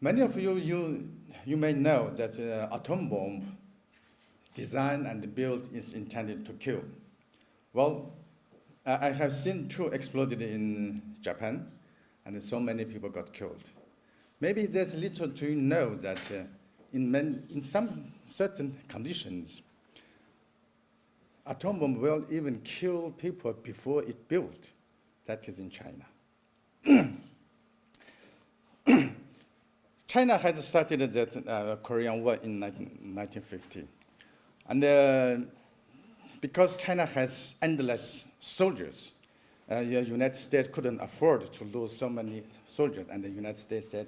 Many of you may know that atom bomb designed and built is intended to kill. Well, I have seen two exploded in Japan, and so many people got killed. Maybe there's little to know that in some certain conditions, atom bomb will even kill people before it built. That is in China. China has started the Korean War in 1950. And because China has endless soldiers, the United States couldn't afford to lose so many soldiers. And the United States said,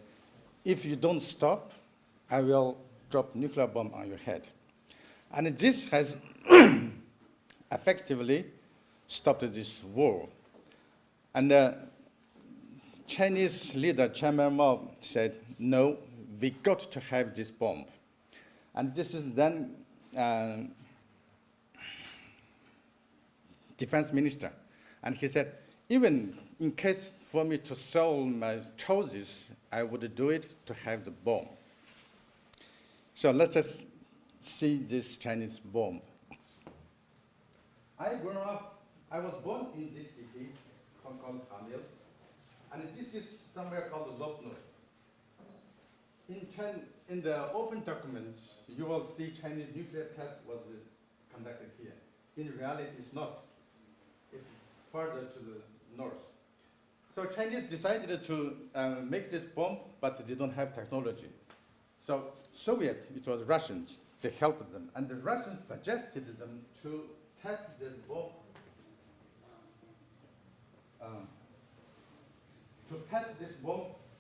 if you don't stop, I will drop nuclear bomb on your head. And this has effectively stopped this war. And Chinese leader Chairman Mao said, no, we got to have this bomb. And this is then defense minister. And he said, even in case for me to sell my choices, I would do it to have the bomb. So let's just see this Chinese bomb. I was born in this city called Kamil, and this is somewhere called Lopno. In the open documents, you will see Chinese nuclear test was conducted here. In reality, it's not. It's further to the north. So Chinese decided to make this bomb, but they don't have technology. So Soviet, it was Russians, they helped them. And the Russians suggested them to test this bomb,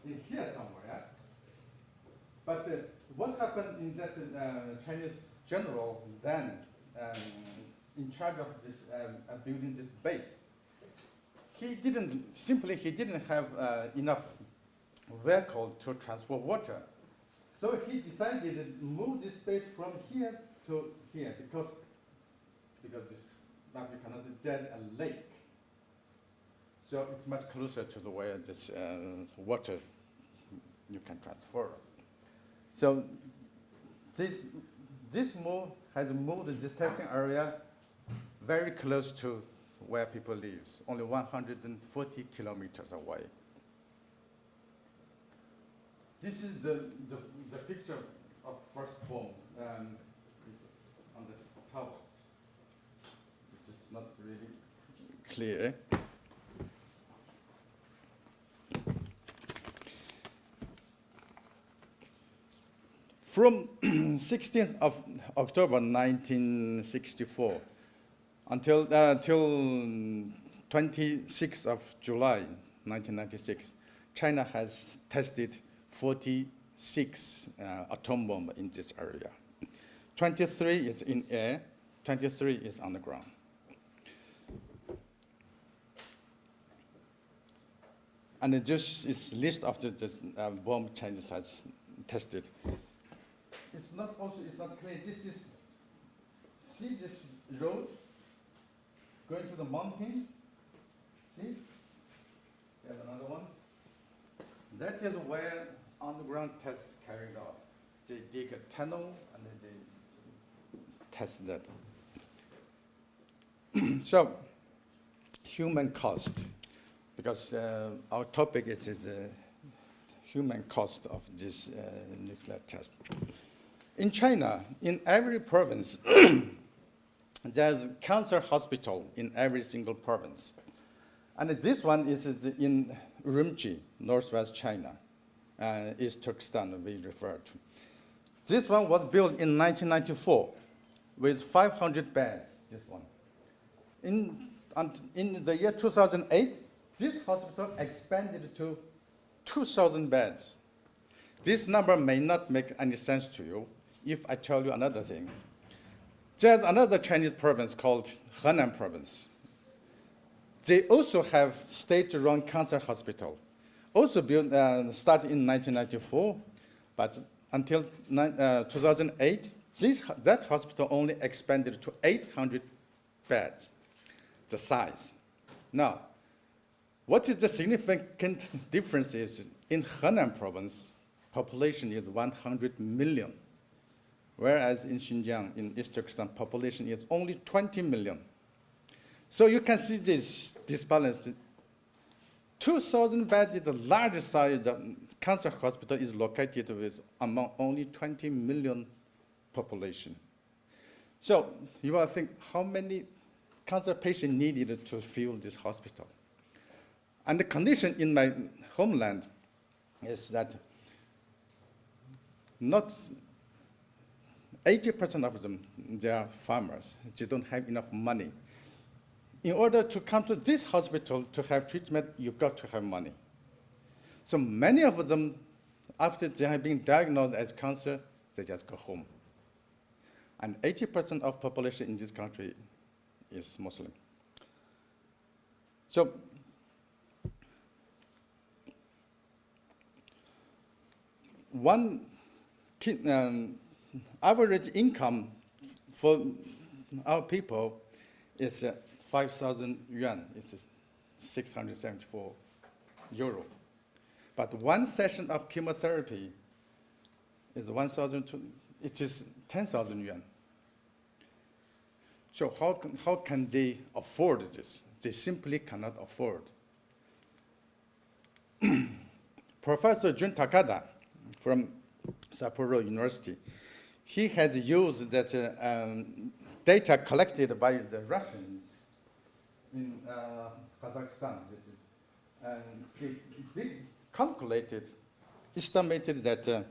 in here somewhere. But what happened in that Chinese general then in charge of this building this base? He didn't have enough vehicle to transport water. So he decided to move this base from here to here because this map you cannot see, there's a lake. So it's much closer to the where this water you can transfer. So this move has moved this testing area very close to where people live, only 140 kilometers away. This is the picture of first bomb on the top. It's not really clear. From 16th of October 1964 until 26th of July 1996, China has tested 46 atom bombs in this area. 23 is in air, 23 is on the ground. And this is list of the bomb China has tested. It's not clear. See this road going to the mountain? See? There's another one. That is where underground tests carried out. They dig a tunnel and then they test that. So, human cost, because our topic is human cost of this nuclear test. In China, in every province, there's a cancer hospital in every single province. And this one is in Urumqi, northwest China, East Turkestan, we refer to. This one was built in 1994 with 500 beds, this one. In the year 2008, this hospital expanded to 2,000 beds. This number may not make any sense to you if I tell you another thing. There's another Chinese province called Henan province. They also have state-run cancer hospital, also built, started in 1994, but until 2008, that hospital only expanded to 800 beds. the size. Now, what is the significant difference is in Henan province, population is 100 million, whereas in Xinjiang, in East Turkestan, population is only 20 million. So you can see this disbalance. 2,000 bed is the largest size cancer hospital is located with among only 20 million population. So you will think how many cancer patients needed to fill this hospital. And the condition in my homeland is that not 80% of them, they are farmers. They don't have enough money. In order to come to this hospital to have treatment, you've got to have money. So many of them, after they have been diagnosed as cancer, they just go home. And 80% of population in this country is Muslim. So one average income for our people is 5,000 yuan, it's 674 euro. But one session of chemotherapy is 1,000, it is 10,000 yuan. So how can they afford this? They simply cannot afford. Professor Jun Takada from Sapporo University, he has used that data collected by the Russians in Kazakhstan. They calculated, estimated that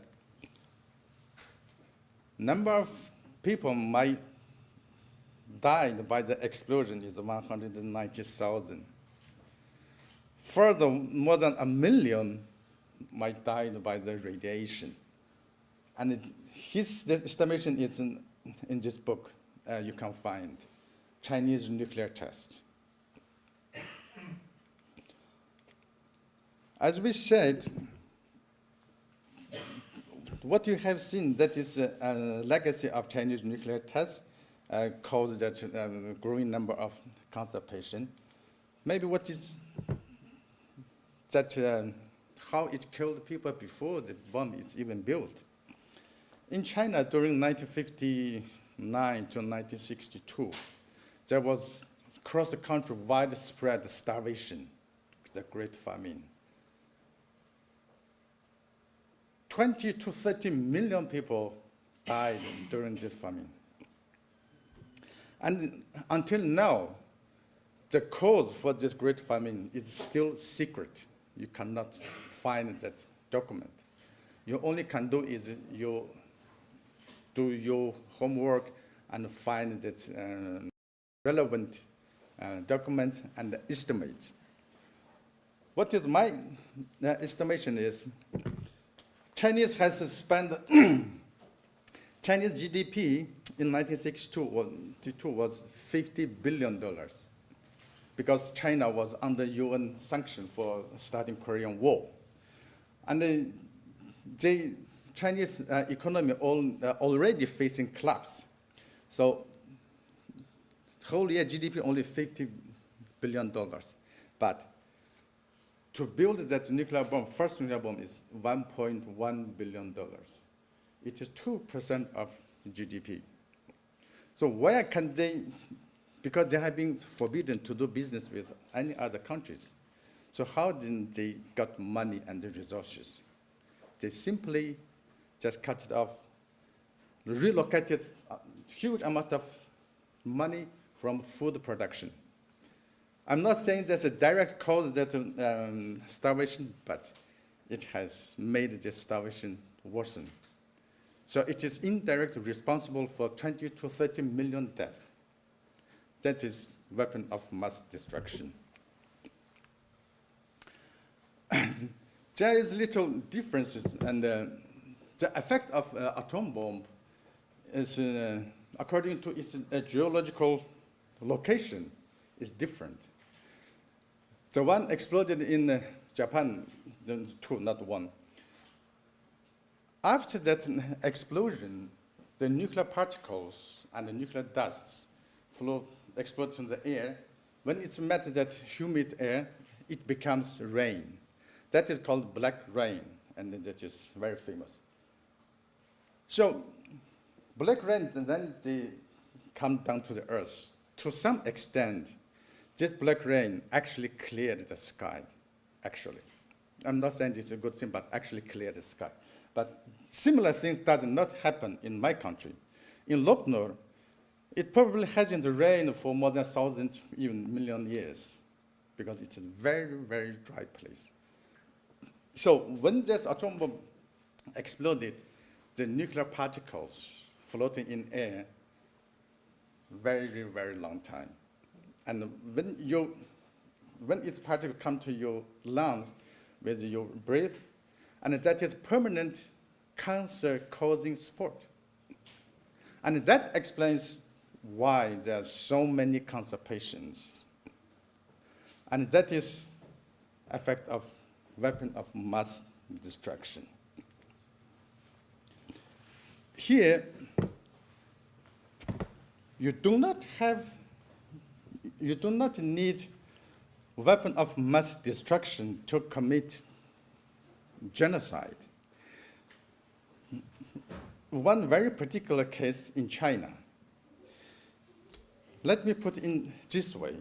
number of people might die by the explosion is 190,000. Further, more than 1 million might die by the radiation. And his estimation is in this book you can find, Chinese nuclear test. As we said, what you have seen, that is a legacy of Chinese nuclear tests caused that growing number of cancer patients. Maybe what is that, how it killed people before the bomb is even built. In China, during 1959 to 1962, there was across the country widespread starvation, the Great Famine. 20 to 30 million people died during this famine. And until now, the cause for this Great Famine is still secret. You cannot find that document. You only can do is you do your homework and find that relevant documents and estimate. What is my estimation is, Chinese has spent, Chinese GDP in 1962 was $50 billion because China was under UN sanction for starting Korean War. And the Chinese economy already facing collapse. So whole year GDP only $50 billion. But to build that nuclear bomb, first nuclear bomb is $1.1 billion. It is 2% of GDP. So where can they, because they have been forbidden to do business with any other countries, so how did they got money and the resources? They simply just cut it off, relocated a huge amount of money from food production. I'm not saying that's a direct cause that starvation, but it has made the starvation worsen. So it is indirectly responsible for 20 to 30 million deaths. That is weapon of mass destruction. There is little differences, and the effect of atom bomb is, according to its geological location, is different. The one exploded in Japan, two, not one. After that explosion, the nuclear particles and the nuclear dust explode in the air, when it's met that humid air, it becomes rain. That is called black rain, and that is very famous. So black rain, then they come down to the earth. To some extent, this black rain actually cleared the sky, actually. I'm not saying it's a good thing, but actually cleared the sky. But similar things does not happen in my country. In Lopnor, it probably hasn't rained for more than 1,000, even million years, because it's a very, very dry place. So when this atom bomb exploded, the nuclear particles floating in air, very, very long time. And when its particles come to your lungs with your breath, and that is permanent cancer-causing spot. And that explains why there are so many cancer patients. And that is effect of weapon of mass destruction. Here, you do not need weapon of mass destruction to commit genocide. One very particular case in China. Let me put it in this way.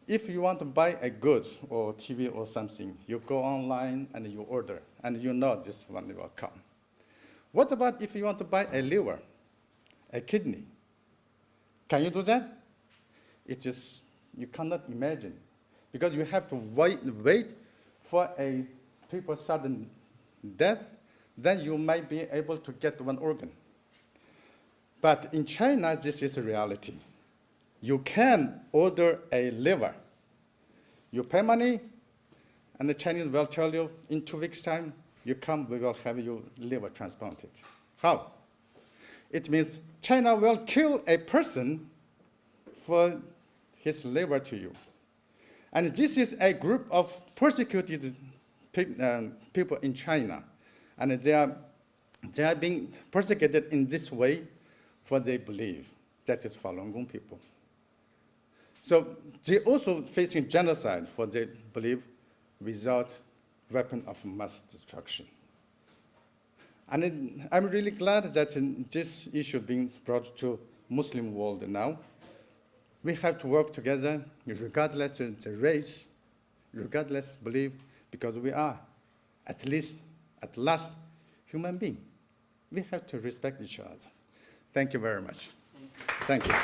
If you want to buy a goods or TV or something, you go online and you order, and you know this one will come. What about if you want to buy a liver, a kidney? Can you do that? You cannot imagine, because you have to wait for a people's sudden death, then you might be able to get one organ. But in China, this is a reality. You can order a liver. You pay money, and the Chinese will tell you, in 2 weeks' time, you come, we will have your liver transplanted. How? It means China will kill a person for his liver to you. And this is a group of persecuted people in China. And they are being persecuted in this way for they believe. That is Falun Gong people. So they also facing genocide for they believe without weapon of mass destruction. And I'm really glad that this issue being brought to Muslim world now. We have to work together regardless of the race, regardless belief, because we are at last human being. We have to respect each other. Thank you very much. Thank you.